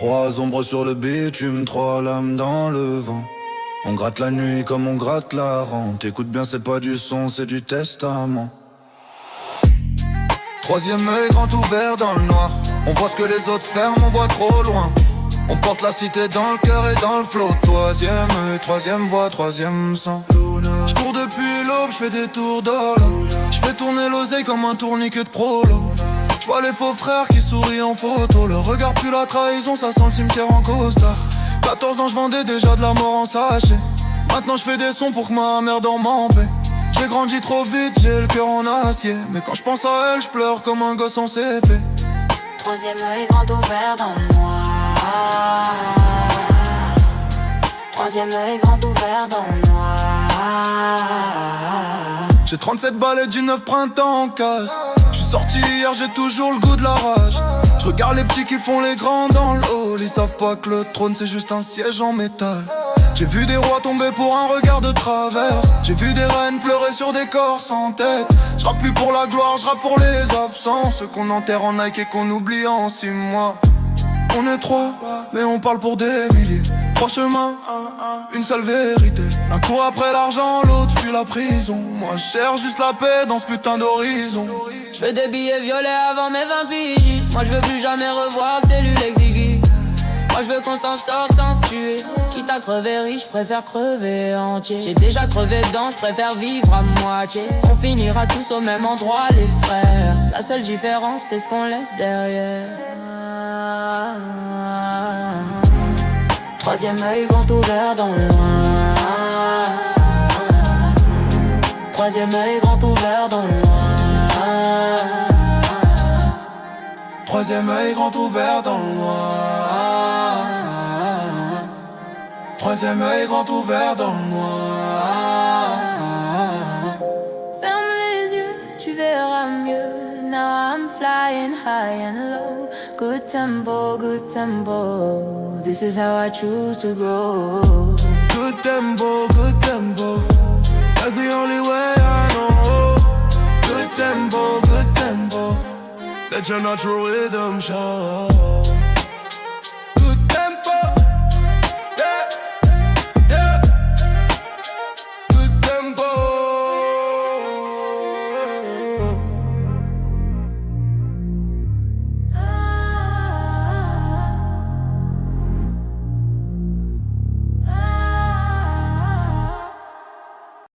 Trois ombres sur le bitume, trois lames dans le vent. On gratte la nuit comme on gratte la rente. Écoute bien, c'est pas du son, c'est du testament. Troisième œil grand ouvert dans le noir. On voit ce que les autres ferment, on voit trop loin. On porte la cité dans le cœur et dans le flot. Troisième œil, troisième voix, troisième sang. J'cours depuis l'aube, j'fais des tours d'or. J'fais tourner l'oseille comme un tourniquet de prolo. J'vois les faux frères qui sourient en photo. Le regard pue la trahison, ça sent le cimetière en costard. 14 ans j'vendais déjà de la mort en sachet. Maintenant j'fais des sons pour que ma mère dorme en paix. J'ai grandi trop vite, j'ai le cœur en acier. Mais quand j'pense à elle, j'pleure comme un gosse en CP. Troisième œil grand ouvert dans le noir. Troisième œil grand ouvert dans le noir. J'ai 37 balles et du 9 printemps en casse. J'suis sorti hier, j'ai toujours le goût de la rage. J'regarde les petits qui font les grands dans le hall. Ils savent pas que le trône c'est juste un siège en métal. J'ai vu des rois tomber pour un regard de travers. J'ai vu des reines pleurer sur des corps sans tête. J'rappe plus pour la gloire, j'rappe pour les absents. Ceux qu'on enterre en Nike et qu'on oublie en 6 mois. On est trois, mais on parle pour des milliers. Trois chemins, une seule vérité. L'un court après l'argent, l'autre fuit la prison. Moi je cherche juste la paix dans ce putain d'horizon. J'fais des billets violets avant mes 20 piges. Moi je veux plus jamais revoir de cellules exiguës. Moi je veux qu'on s'en sorte sans se tuer. Quitte à crever riche, j'préfère crever entier. J'ai déjà crevé dedans, j'préfère vivre à moitié. On finira tous au même endroit les frères. La seule différence c'est ce qu'on laisse derrière. Troisième œil grand ouvert dans le noir. Troisième œil grand ouvert dans le noir. Troisième œil grand ouvert dans le noir. Troisième œil grand ouvert dans le noir. Ferme les yeux, tu verras mieux. Now I'm flying high and low. Good tempo, good tempo. This is how I choose to grow. Good tempo, that's the only way I know. Good tempo, let your natural rhythm show.